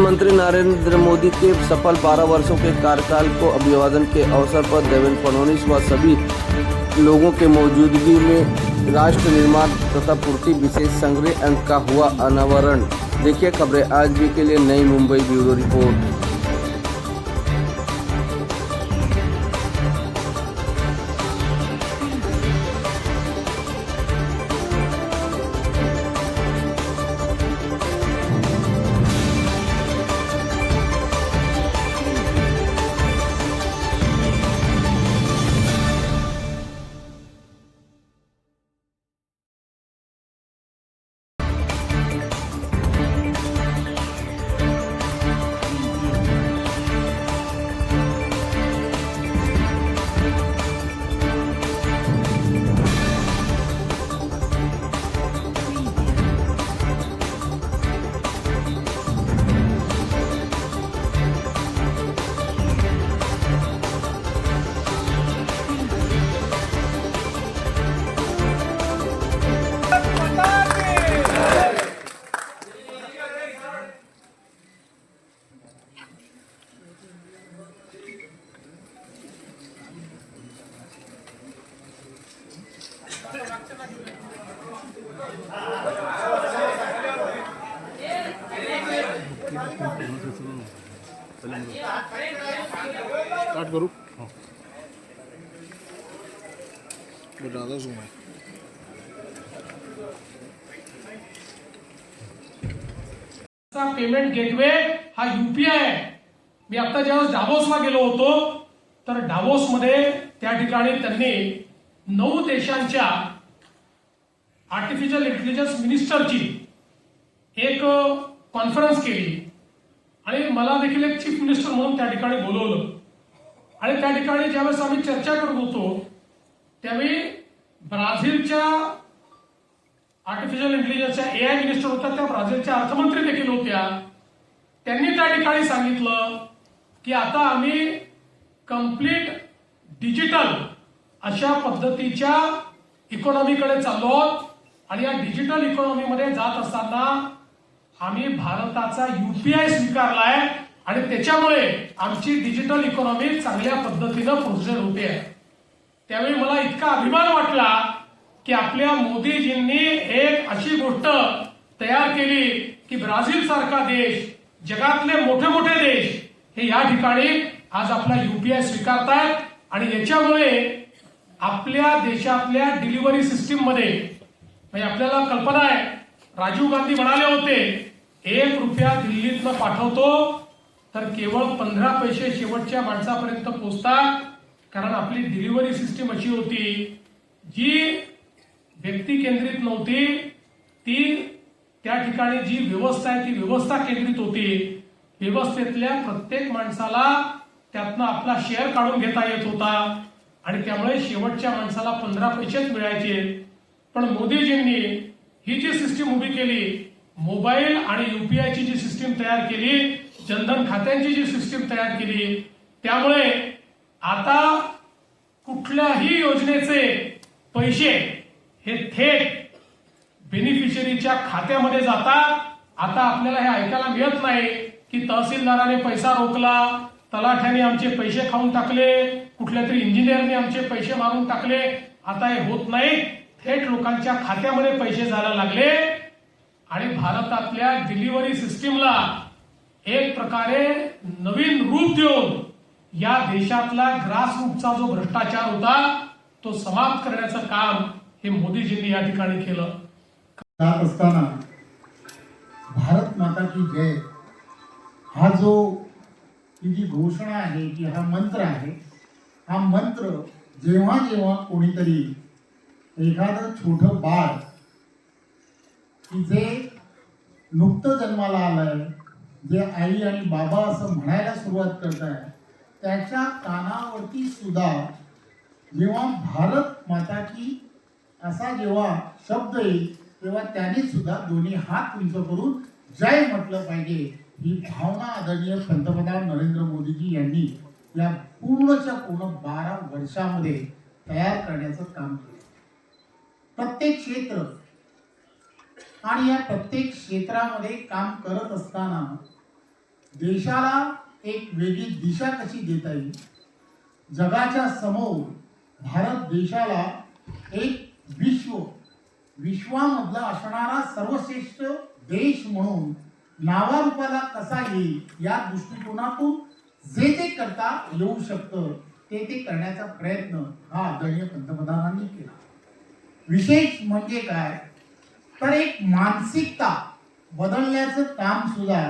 प्रधानमंत्री नरेंद्र मोदी के सफल 12 वर्षों के कार्यकाल को अभिवादन के अवसर पर देवेंद्र फडणवीस व सभी लोगों के मौजूदगी में राष्ट्र निर्माण तथा पूर्ति विशेष संग्रह अंक का हुआ अनावरण। देखिए खबरें आज भी के लिए नई मुंबई ब्यूरो रिपोर्ट। स्टार्ट करू ज़्यादा जूम है। पेमेंट गेटवे हा यूपीआय आहे। मी आता जेव्हा डावोसला गेलो होतो तर डावोस मध्ये त्या ठिकाणी त्यांनी 9 देशांच्या आर्टिफिशियल इंटेलिजन्स मिनिस्टरची एक कॉन्फरन्स केली आणि मला देखील एक चीफ मिनिस्टर म्हणून त्या ठिकाणी बोलवलं आणि त्या ठिकाणी ज्यावेळेस आम्ही चर्चा करत होतो त्यावेळी ब्राझीलच्या आर्टिफिशियल इंटेलिजन्सच्या एआय मिनिस्टर होत्या, त्या ब्राझीलच्या अर्थमंत्री देखील होत्या। त्यांनी त्या ठिकाणी सांगितलं की आता आम्ही कंप्लीट डिजिटल अशा पद्धतीच्या इकॉनॉमीकडे चाललो आहोत आणि या डिजिटल इकॉनॉमीमध्ये जात असताना आम्ही भारताचा यूपीआय स्वीकारलाय आणि त्याच्यामुळे आमची डिजिटल इकॉनॉमी चांगल्या पद्धतीनं प्रोसेस होते। त्यावेळी मला इतका अभिमान वाटला की आपल्या मोदीजींनी एक अशी गोष्ट तयार केली की ब्राझील सारखा देश, जगातले मोठे मोठे देश हे या ठिकाणी आज आपला यूपीआय स्वीकारतायत आणि याच्यामुळे आपल्या देशातल्या डिलिव्हरी सिस्टीम मध्ये म्हणजे आपल्याला कल्पना आहे, राजीव गांधी म्हणाले होते 1 रुपया दिल्लीतनं पाठवतो तर केवळ 15 पैसे शेवटच्या माणसापर्यंत पोहोचतात, कारण आपली डिलिव्हरी सिस्टीम अशी होती जी व्यक्ती केंद्रित नव्हती, ती त्या ठिकाणी जी व्यवस्था आहे ती व्यवस्था केंद्रित होती। व्यवस्थेतल्या प्रत्येक माणसाला त्यातनं आपला शेअर काढून घेता येत होता आणि त्यामुळे शेवटच्या माणसाला 15 पैसेच मिळायचे। पण मोदीजींनी ही जी सिस्टीम उभी केली, मोबाईल आणि यूपीआयची जी सिस्टीम तयार केली, जनधन खात्यांची जी सिस्टीम तयार केली, त्यामुळे आता कुठल्याही योजनेचे पैसे हे थेट बेनिफिशरीच्या खात्यामध्ये जातात। आता आपल्याला हे ऐकायला मिळत नाही की तहसीलदाराने पैसा रोखला, तलाठ्याने आमचे पैसे खाऊन टाकले, कुठल्या तरी इंजिनियरने आमचे पैसे मारून टाकले। आता हे होत नाही, थेट लोकांच्या खात्यामध्ये पैसे जायला लागले आणि भारतातल्या डिलिव्हरी सिस्टीमला एक प्रकारे नवीन रूप देऊन या देशातला ग्रासरूटचा जो भ्रष्टाचार होता तो समाप्त करण्याचं काम हे मोदीजींनी या ठिकाणी केलं। जात असताना भारत माता की जय हा जो ही जी घोषणा आहे की हा मंत्र आहे, हा मंत्र जेव्हा जेव्हा कोणीतरी एखादं छोटं बाळ की जे नुकतं जन्माला आलंय, जे आई आणि बाबा असं म्हणायला सुरुवात करत आहे, त्याच्या कानावरती सुद्धा जेव्हा भारत माता की असा जेव्हा शब्द येईल तेव्हा त्यांनी सुद्धा दोन्ही हात उंच करून जय म्हटलं पाहिजे। ही भावना आदरणीय पंतप्रधान नरेंद्र मोदीजी यांनी या पूर्णच्या पूर्ण 12 वर्षामध्ये तयार करण्याचं काम केलं। प्रत्येक क्षेत्र आणि या प्रत्येक क्षेत्रामध्ये काम करत असताना देशाला एक वेगळी दिशा कशी देता येईल, जगाच्या समोर भारत देशाला एक विश्वामधला असणारा सर्वश्रेष्ठ देश म्हणून नावारूपाला कसा येईल या दृष्टिकोनातून जे करता येऊ शकतं ते करण्याचा प्रयत्न हा आदरणीय पंतप्रधानांनी केला. विशेष म्हणजे काय तर एक मानसिकता बदलण्याचं काम सुद्धा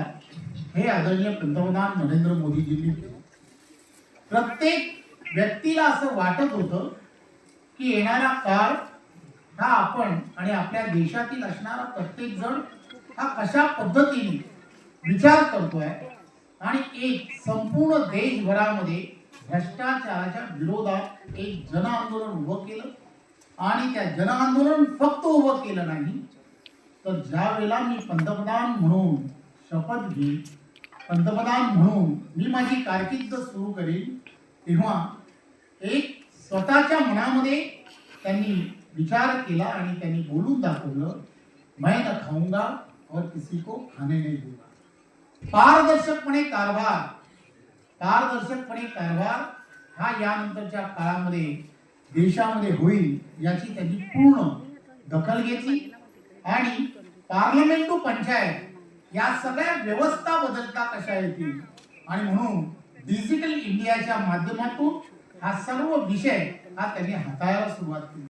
हे आदरणीय पंतप्रधान नरेंद्र मोदीजींनी केलं. प्रत्येक व्यक्तीला असं वाटत होतं की येणारा काळ हा आपण आणि आपल्या देशातील असणारा प्रत्येक जण हा कशा पद्धतीने विचार करतोय आणि एक संपूर्ण देशभरामध्ये भ्रष्टाचाराच्या विरोधात एक जन आंदोलन उभं केलं. आणि त्या जन आंदोलन फक्त उभं केलं नाही तर ज्या वेळेला मी पंतप्रधान म्हणून शपथ घेईन, पंतप्रधान म्हणून मी माझी कारकीर्द सुरू करेन, तेव्हा एक स्वतःच्या मनामध्ये त्यांनी विचार केला आणि त्यांनी बोलून दाखवलं, मैं न खाऊंगा और किसी को खाने नहीं दूंगा. पारदर्शकपणे कारभार हा यानंतरच्या काळामध्ये देशामध्ये होईल याची त्यांनी पूर्ण दखल घेतली आणि पार्लमेंट टू पंचायत या सगळ्या व्यवस्था बदलता कशा येतील आणि म्हणून डिजिटल इंडियाच्या माध्यमातून हा सर्व विषय हा त्यांनी हाताळायला सुरुवात केली.